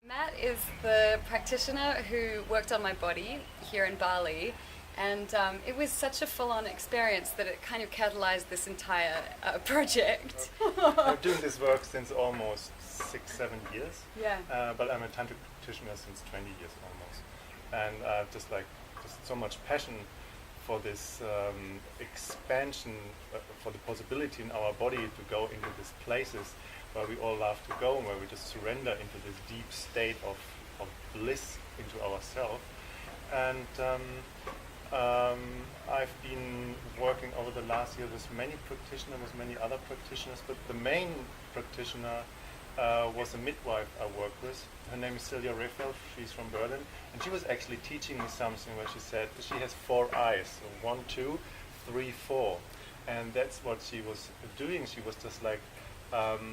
Matt is the practitioner who worked on my body here in Bali, and it was such a full-on experience that it kind of catalyzed this entire project. I'm doing this work since almost 6-7 years. Yeah. But I'm a Tantric practitioner since 20 years almost. And just so much passion for this expansion, for the possibility in our body to go into these places where we all love to go, and where we just surrender into this deep state of bliss into ourselves. And I've been working over the last year with many practitioners, with many other practitioners, but the main practitioner was a midwife I work with. Her name is Silja Rehfeld. She's from Berlin, and she was actually teaching me something where she said she has 4 eyes, so 1, 2, 3, 4, and that's what she was doing. She was just like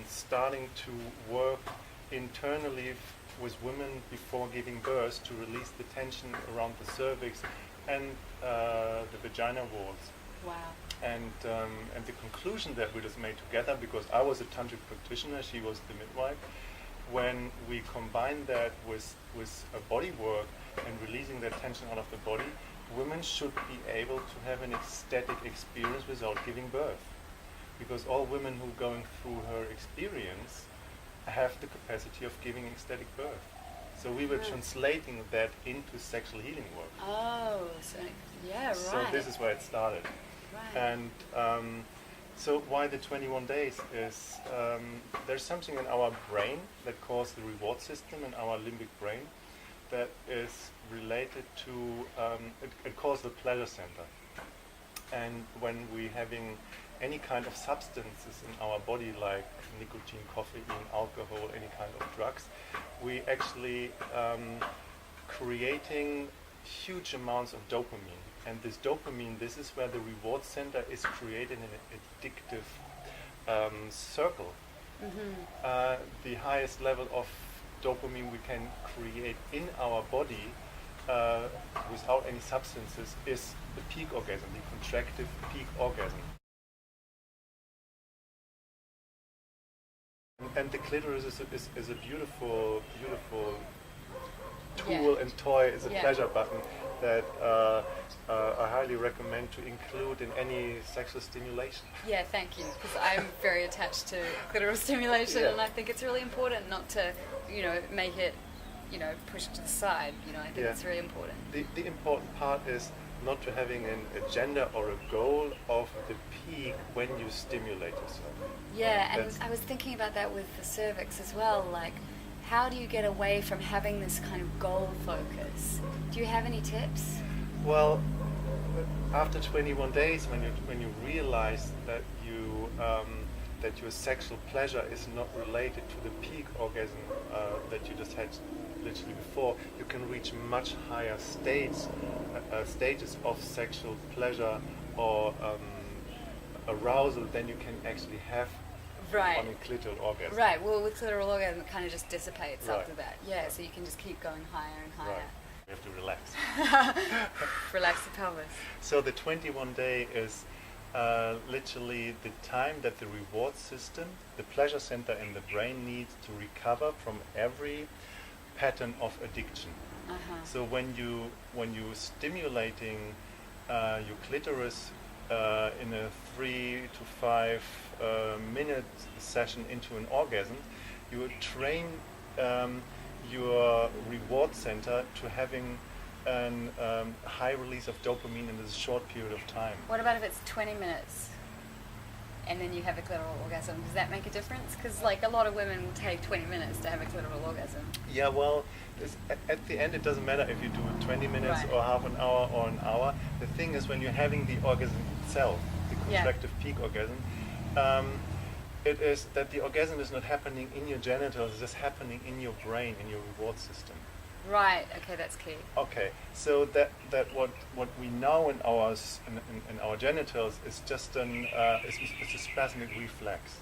starting to work internally with women before giving birth to release the tension around the cervix and the vagina walls. Wow. And the conclusion that we just made together, because I was a tantric practitioner, she was the midwife, when we combine that with a body work and releasing that tension out of the body, women should be able to have an ecstatic experience without giving birth. Because all women who are going through her experience have the capacity of giving ecstatic birth. So we were translating that into sexual healing work. Oh, so yeah, right. So this is where it started. Right. And so why the 21 days is there's something in our brain that calls the reward system in our limbic brain that is related to, it calls the pleasure center. And when we're having any kind of substances in our body, like nicotine, coffee, alcohol, any kind of drugs, we actually creating huge amounts of dopamine. And this dopamine, this is where the reward center is created in an addictive circle. Mm-hmm. The highest level of dopamine we can create in our body without any substances is the peak orgasm, the contractive peak orgasm. And the clitoris is a beautiful tool and toy, is a pleasure button that I highly recommend to include in any sexual stimulation. Yeah, thank you, because I'm very attached to clitoral stimulation, and I think it's really important not to, make it, pushed to the side. I think it's really important. The important part is not to having an agenda or a goal of the peak when you stimulate yourself. Yeah, and I was thinking about that with the cervix as well, like how do you get away from having this kind of goal focus? Do you have any tips? Well, after 21 days, when you realize that that your sexual pleasure is not related to the peak orgasm that you just had literally before, you can reach much higher stages of sexual pleasure or arousal than you can actually have on a clitoral orgasm. Right, well with clitoral orgasm it kind of just dissipates after that. Yeah, so you can just keep going higher and higher. Right. You have to relax. Relax the pelvis. So the 21 day is literally the time that the reward system, the pleasure center in the brain, needs to recover from every pattern of addiction. So when you stimulating your clitoris in a 3 to 5 minute session into an orgasm, you will train your reward center to having a high release of dopamine in this short period of time. What about if it's 20 minutes and then you have a clitoral orgasm? Does that make a difference? Because like a lot of women will take 20 minutes to have a clitoral orgasm. Yeah, well, at the end it doesn't matter if you do 20 minutes or half an hour or an hour. The thing is, when you're having the orgasm itself, the contractive peak orgasm, it is that the orgasm is not happening in your genitals, it's just happening in your brain, in your reward system. Right. Okay, that's key. Okay, so that what we know in our genitals is just it's a spasmic reflex.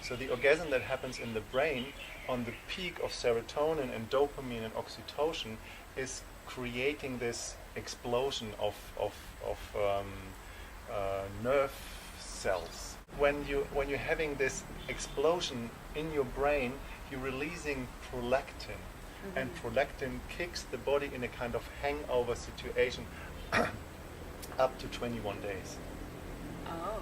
So the orgasm that happens in the brain on the peak of serotonin and dopamine and oxytocin is creating this explosion of nerve cells. When you're having this explosion in your brain, you're releasing prolactin. and prolactin kicks the body in a kind of hangover situation up to 21 days. Oh.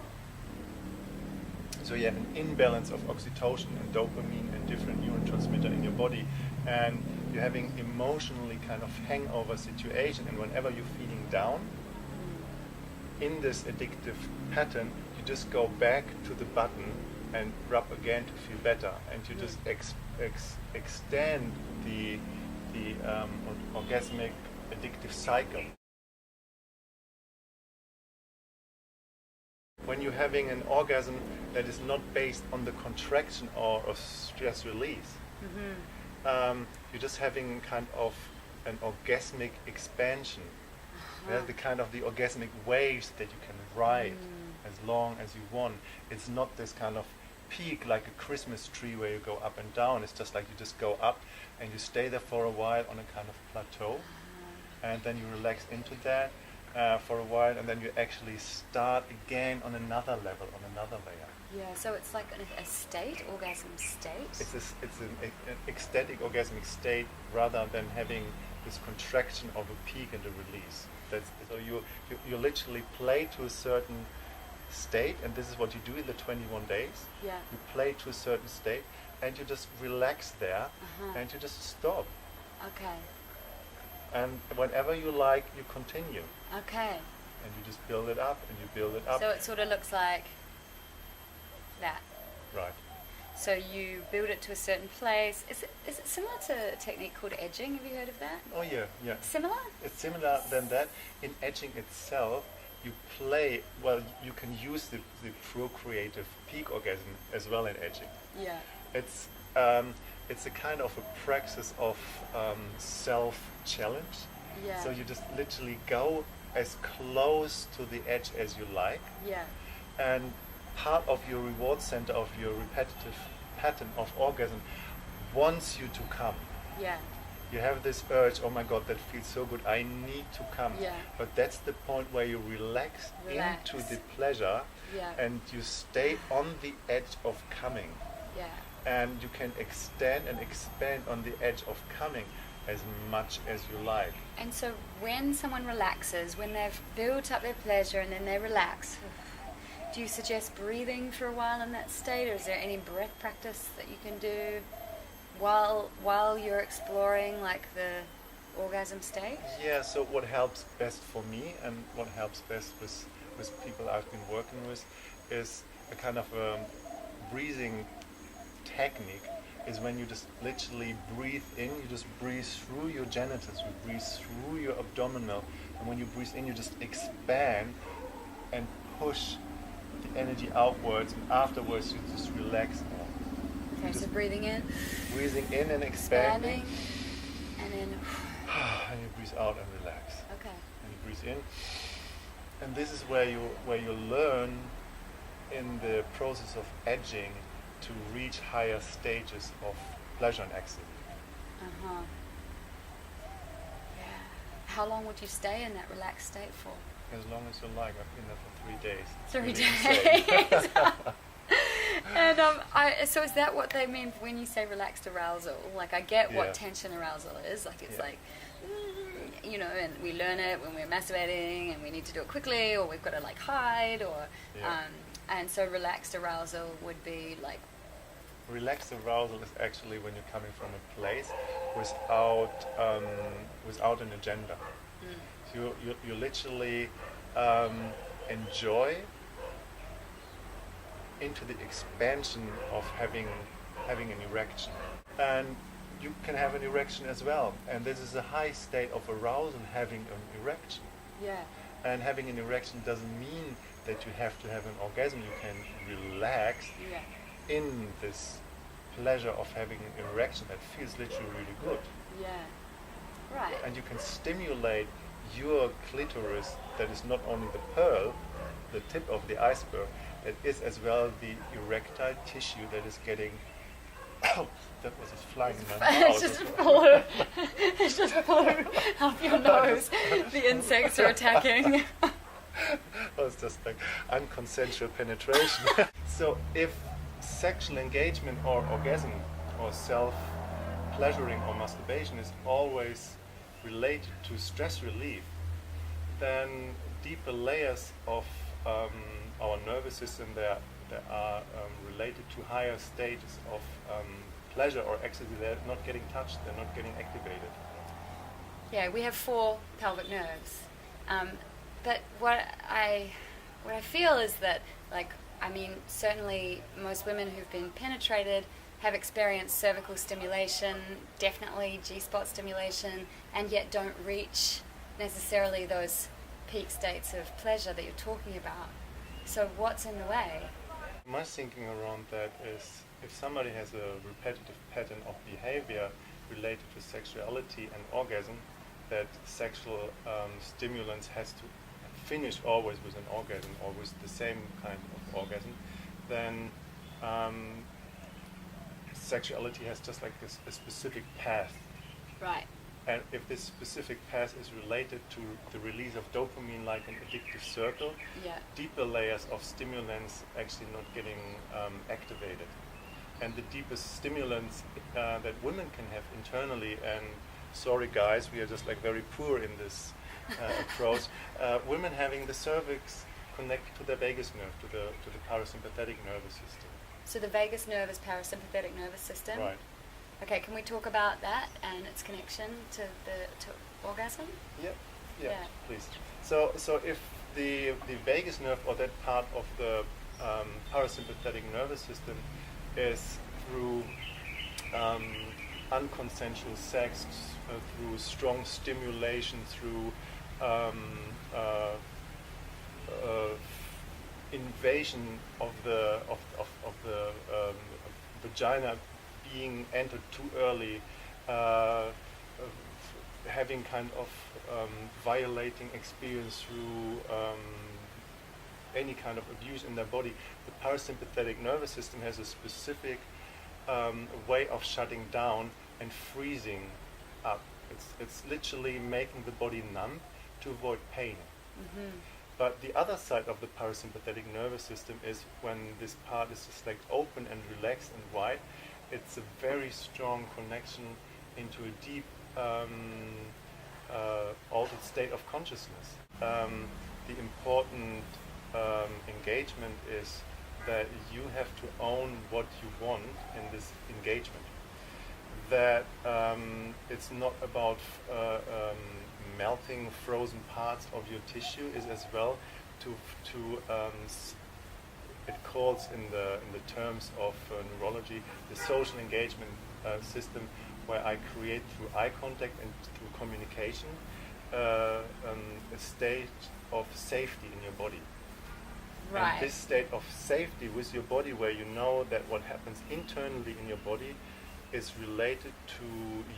So you have an imbalance of oxytocin and dopamine and different neurotransmitter in your body, and you're having emotionally kind of hangover situation, and whenever you're feeling down in this addictive pattern, you just go back to the button and rub again to feel better, and you just extend the orgasmic addictive cycle. When you're having an orgasm that is not based on the contraction or stress release, you're just having kind of an orgasmic expansion. Yeah, the kind of the orgasmic waves that you can ride as long as you want. It's not this kind of peak like a Christmas tree where you go up and down. It's just like you just go up and you stay there for a while on a kind of plateau, and then you relax into that for a while, and then you actually start again on another level, on another layer. Yeah, so it's like a state, orgasm state? It's an ecstatic orgasmic state rather than having this contraction of a peak and a release. So you literally play to a certain state, and this is what you do in the 21 days. Yeah. You play to a certain state, and you just relax there, and you just stop. Okay. And whenever you like, you continue. Okay. And you just build it up, and you build it up. So it sort of looks like that. Right. So you build it to a certain place. Is it similar to a technique called edging? Have you heard of that? Oh yeah, yeah. Similar? It's similar than that. In edging itself, you play, well, you can use the procreative peak orgasm as well in edging. Yeah. It's a kind of a praxis of self-challenge. Yeah. So you just literally go as close to the edge as you like. Yeah. And part of your reward center of your repetitive pattern of orgasm wants you to come. Yeah. You have this urge, oh my god, that feels so good, I need to come. Yeah. But that's the point where you relax. Into the pleasure, Yeah. and you stay on the edge of coming. Yeah. And you can extend and expand on the edge of coming as much as you like. And so when someone relaxes, when they've built up their pleasure and then they relax, do you suggest breathing for a while in that state, or is there any breath practice that you can do while you're exploring like the orgasm state? Yeah, so what helps best for me and what helps best with people I've been working with is a kind of a breathing technique, is when you just literally breathe in, you just breathe through your genitals, you breathe through your abdominal, and when you breathe in you just expand and push the energy outwards, and afterwards you just relax more. Okay, so breathing in and expanding, and then and you breathe out and relax. okay. And you breathe in, and this is where you learn in the process of edging to reach higher stages of pleasure and ecstasy. Uh-huh. Yeah. How long would you stay in that relaxed state for? As long as you like. I've been there for 3 days. It's 3 really days. insane. And so is that what they mean when you say relaxed arousal? Like, I get Yeah. what tension arousal is. Like, it's Yeah. like, you know, and we learn it when we're masturbating and we need to do it quickly, or we've got to like hide, or Yeah. and so relaxed arousal would be like, Relaxed arousal is actually when you're coming from a place without an agenda. You literally enjoy into the expansion of having an erection, and you can have an erection as well. And this is a high state of arousal, having an erection. yeah, And having an erection doesn't mean that you have to have an orgasm. You can relax yeah, in this pleasure of having an erection that feels literally really good. yeah, right. And you can stimulate your clitoris, that is not only the pearl, the tip of the iceberg, that is as well the erectile tissue that is getting... Oh, that was just flying in my mouth. It's just flew up your nose. The insects are attacking. Well, it's just like unconsensual penetration. So if sexual engagement or orgasm or self pleasuring or masturbation is always related to stress relief, then deeper layers of our nervous system that are related to higher stages of pleasure or ecstasy, they're not getting touched, they're not getting activated. Yeah, we have 4 pelvic nerves. But what I feel is that, certainly most women who've been penetrated have experienced cervical stimulation, definitely G-spot stimulation, and yet don't reach necessarily those peak states of pleasure that you're talking about. So what's in the way? My thinking around that is, if somebody has a repetitive pattern of behavior related to sexuality and orgasm, that sexual stimulants has to finish always with an orgasm or with the same kind of orgasm, then sexuality has just like a specific path. Right. And if this specific path is related to the release of dopamine, like an addictive circle, deeper layers of stimulants actually not getting activated. And the deepest stimulants that women can have internally, and sorry guys, we are just like very poor in this approach, women having the cervix connected to the vagus nerve, to the parasympathetic nervous system. So the vagus nerve is parasympathetic nervous system? Right. Okay, can we talk about that and its connection to orgasm? Yeah, please. So if the vagus nerve, or that part of the parasympathetic nervous system, is through unconsensual sex, through strong stimulation, through invasion of the vagina being entered too early, having kind of violating experience through any kind of abuse in their body, the parasympathetic nervous system has a specific way of shutting down and freezing up. It's literally making the body numb to avoid pain. Mm-hmm. But the other side of the parasympathetic nervous system is when this part is just like open and relaxed and wide. It's a very strong connection into a deep altered state of consciousness. The important engagement is that you have to own what you want in this engagement. That it's not about melting frozen parts of your tissue, is as well to it calls in the terms of neurology the social engagement system, where I create through eye contact and through communication a state of safety in your body. Right. And this state of safety with your body, where you know that what happens internally in your body is related to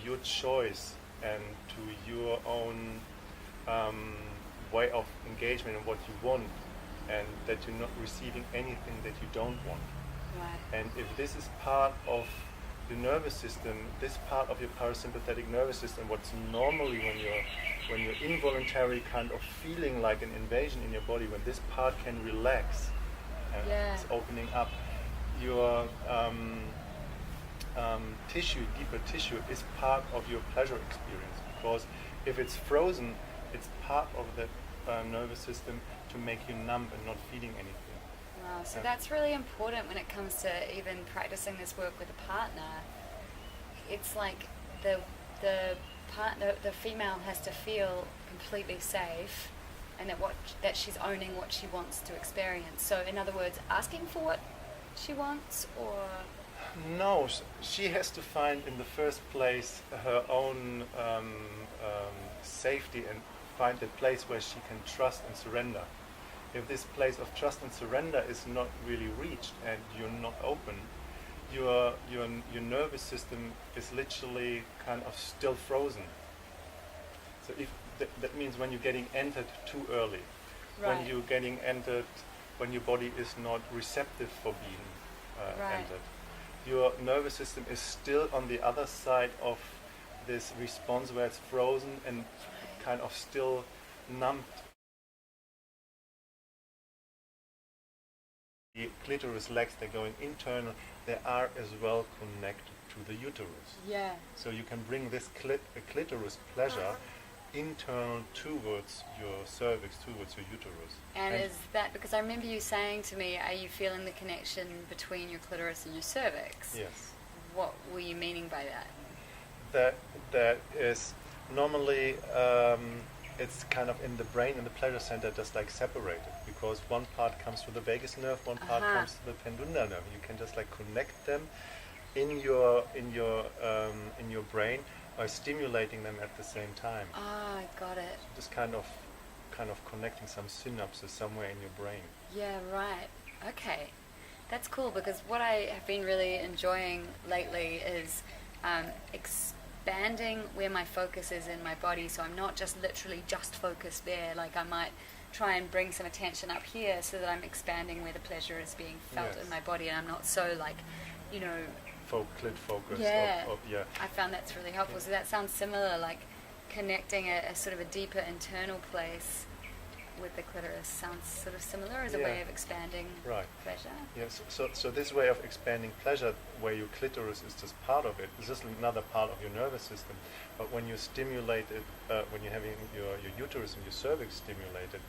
your choice and to your own way of engagement and what you want, and that you're not receiving anything that you don't want. Right. And if this is part of the nervous system, this part of your parasympathetic nervous system, what's normally when you're involuntarily kind of feeling like an invasion in your body, when this part can relax and it's opening up, your tissue, deeper tissue, is part of your pleasure experience. Because if it's frozen, it's part of the nervous system to make you numb and not feeling anything. Wow, so that's really important when it comes to even practicing this work with a partner. It's like the female has to feel completely safe, and that she's owning what she wants to experience. So in other words, asking for what she wants, or... No, she has to find in the first place her own safety, and find a place where she can trust and surrender. If this place of trust and surrender is not really reached and you're not open, your nervous system is literally kind of still frozen. So if that means when you're getting entered too early, right. when you're getting entered, when your body is not receptive for being right. entered, your nervous system is still on the other side of this response, where it's frozen and kind of still numbed. The clitoris legs, they're going internal, they are as well connected to the uterus. Yeah. So you can bring this clitoris pleasure internal towards your cervix, towards your uterus. And is that, because I remember you saying to me, are you feeling the connection between your clitoris and your cervix? Yes. What were you meaning by that? That is normally it's kind of in the brain, in the pleasure center, just like separated, because one part comes through the vagus nerve, one part comes through the pudendal nerve. You can just like connect them in your brain by stimulating them at the same time. Ah, I got it. Just kind of connecting some synapses somewhere in your brain. Yeah, right. Okay. That's cool, because what I have been really enjoying lately is expanding where my focus is in my body, so I'm not just literally just focused there. Like I might try and bring some attention up here so that I'm expanding where the pleasure is being felt in my body, and I'm not so like, you know... Clit focus. Yeah. Yeah. I found that's really helpful. So that sounds similar, like connecting a sort of a deeper internal place with the clitoris sounds sort of similar as a way of expanding pleasure. Yes. So this way of expanding pleasure, where your clitoris is just part of it, is just another part of your nervous system. But when you stimulate it, when you're having your uterus and your cervix stimulated,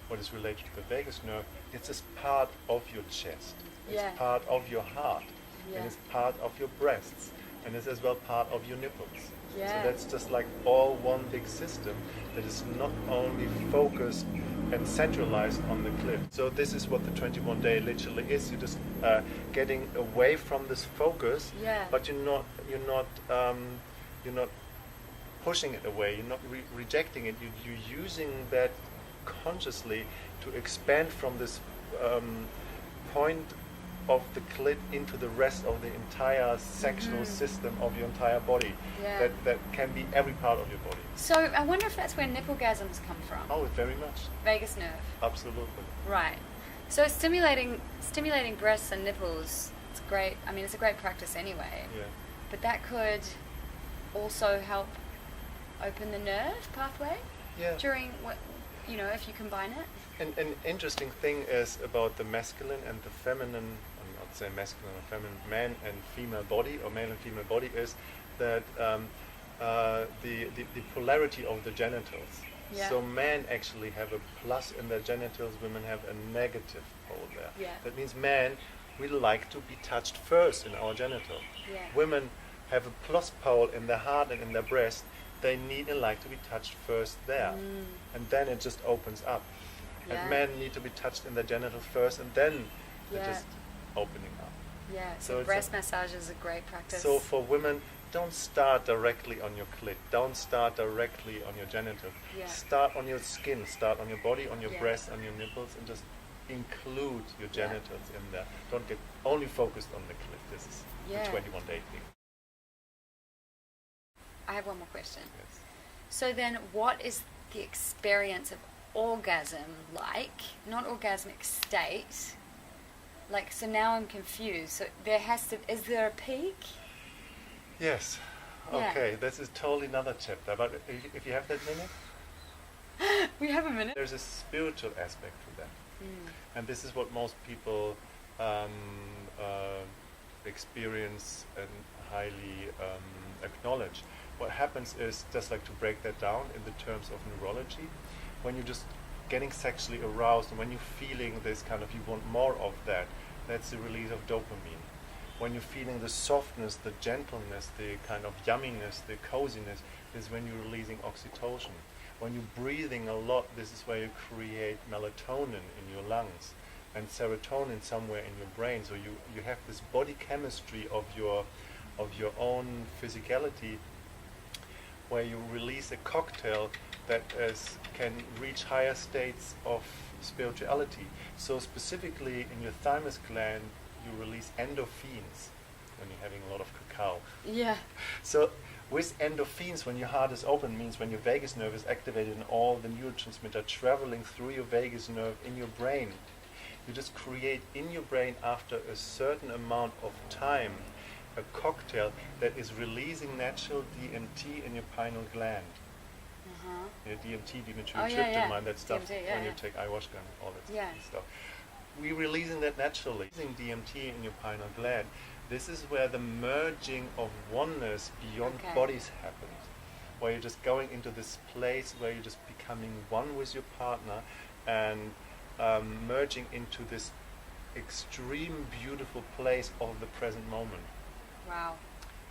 what is related to the vagus nerve, it's just part of your chest. It's part of your heart. And it's part of your breasts, and it's as well part of your nipples. So that's just like all one big system that is not only focused and centralized on the clit. So this is what the 21 day literally is. You're just getting away from this focus, but you're not pushing it away. You're not rejecting it. You're using that consciously to expand from this point of the clit into the rest of the entire sexual system of your entire body. That can be every part of your body. So I wonder if that's where nipple-gasms come from. Oh, very much. Vagus nerve. Absolutely. Right. So stimulating breasts and nipples, it's great. I mean, it's a great practice anyway. Yeah. But that could also help open the nerve pathway during what, you know, if you combine it. And an interesting thing is about the masculine and the feminine, I'm not saying masculine or feminine, man and female body, or male and female body, is that the polarity of the genitals. So men actually have a plus in their genitals, women have a negative pole there. That means men, we like to be touched first in our genital. Women have a plus pole in their heart and in their breast. They need and like to be touched first there. And then it just opens up. And men need to be touched in their genitals first, and then they're just opening up. So breast massage is a great practice. So for women, don't start directly on your clit. Don't start directly on your genitals. Start on your skin. Start on your body, on your breast, on your nipples, and just include your genitals in there. Don't get only focused on the clit. This is the 21-day thing. I have one more question. Yes. So then, what is the experience of orgasm like? Not orgasmic state. Like, so now I'm confused. So is there a peak? Yes. Okay, this is totally another chapter. But if you have that minute? We have a minute. There's a spiritual aspect to that. And this is what most people experience and highly acknowledge. What happens is, just like to break that down in the terms of neurology, when you're just getting sexually aroused and when you're feeling this kind of, you want more of that, that's the release of dopamine. When you're feeling the softness, the gentleness, the kind of yumminess, the coziness, is when you're releasing oxytocin. When you're breathing a lot, this is where you create melatonin in your lungs and serotonin somewhere in your brain. So you have this body chemistry of your own physicality, where you release a cocktail that can reach higher states of spirituality. So specifically in your thymus gland, you release endorphins when you're having a lot of cacao. So with endorphins, when your heart is open, means when your vagus nerve is activated and all the neurotransmitters are traveling through your vagus nerve in your brain, you just create in your brain, after a certain amount of time, a cocktail that is releasing natural DMT in your pineal gland. DMT, dimethyltryptamine, that stuff when you take ayahuasca and all that stuff. we're releasing that naturally. Using DMT in your pineal gland, this is where the merging of oneness beyond Okay. bodies happens. Where you're just going into this place where you're just becoming one with your partner and merging into this extreme beautiful place of the present moment. Wow.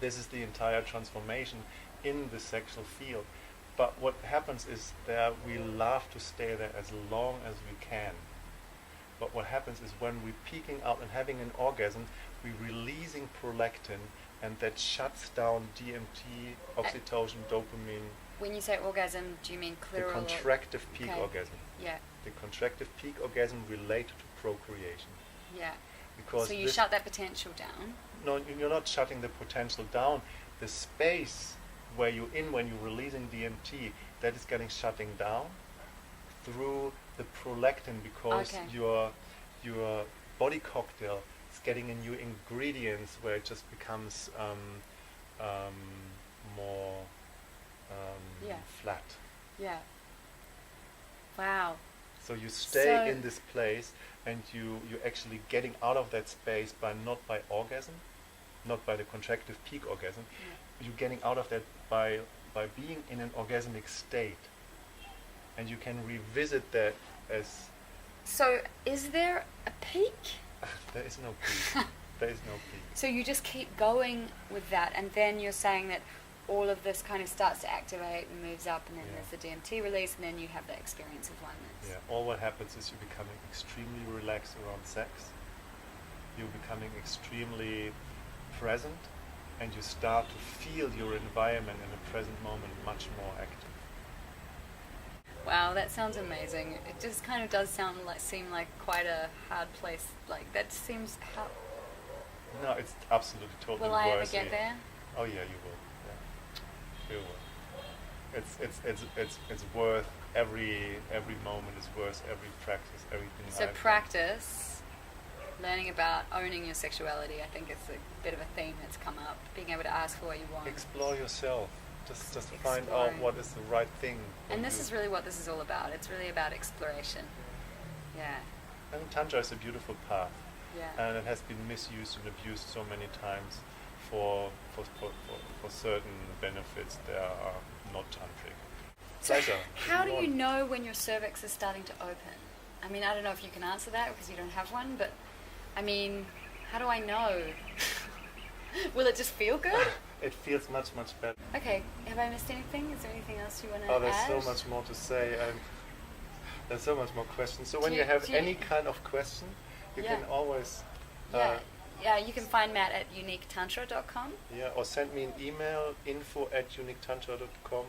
This is the entire transformation in the sexual field. But what happens is that we love to stay there as long as we can. But what happens is when we're peaking out and having an orgasm, we're releasing prolactin, and that shuts down DMT, oxytocin, dopamine. When you say orgasm, do you mean The clitoral? contractive peak Okay. orgasm. Yeah, The contractive peak orgasm related to procreation. yeah. Because So you this- shut that potential down. No, you're not shutting the potential down. The space where you're in when you're releasing DMT, that is getting shutting down through the prolactin, because Okay. your body cocktail is getting a new ingredients where it just becomes more Yeah. flat. Yeah. Wow. So you stay So- in this place, and you're actually getting out of that space not by orgasm, not by the contractive peak orgasm. You're getting out of that by being in an orgasmic state, and you can revisit that as So is there a peak? there is no peak. There is no peak. So you just keep going with that, and then you're saying that all of this kind of starts to activate and moves up, and then Yeah. there's the DMT release, and then you have that experience of oneness. Yeah. All what happens is you're becoming extremely relaxed around sex. You're becoming extremely present, and you start to feel your environment in the present moment much more active. Wow, that sounds amazing. It just kind of does seem like quite a hard place. Like that seems. No, it's absolutely totally Will I ever worthy. get there? Oh yeah, you will. Yeah, you will. It's worth every moment is worth every practice, everything. So I've done. practice, learning about owning your sexuality. I think it's a bit of a theme that's come up. Being able to ask for what you want. Explore yourself. Just find out Exploring. what is the right thing. for And this you. is really what this is all about. It's really about exploration. Yeah. And Tantra is a beautiful path, Yeah. and it has been misused and abused so many times for certain benefits that are not tantric. So Pleasure. how do you know when your cervix is starting to open? I mean, I don't know if you can answer that because you don't have one, but I mean, how do I know? Will it just feel good? It feels much better. Okay, have I missed anything? Is there anything else you want to Oh, there's add? so much more to say, and there's so much more questions. So when Do you you- have do you- any kind of question, you Yeah. can always Yeah, you can find Matt at uniquetantra.com. or send me an email, info@uniquetantra.com,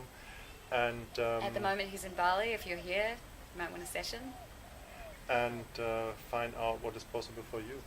and At the moment he's in Bali. If you're here, you might want a session. and find out what is possible for you.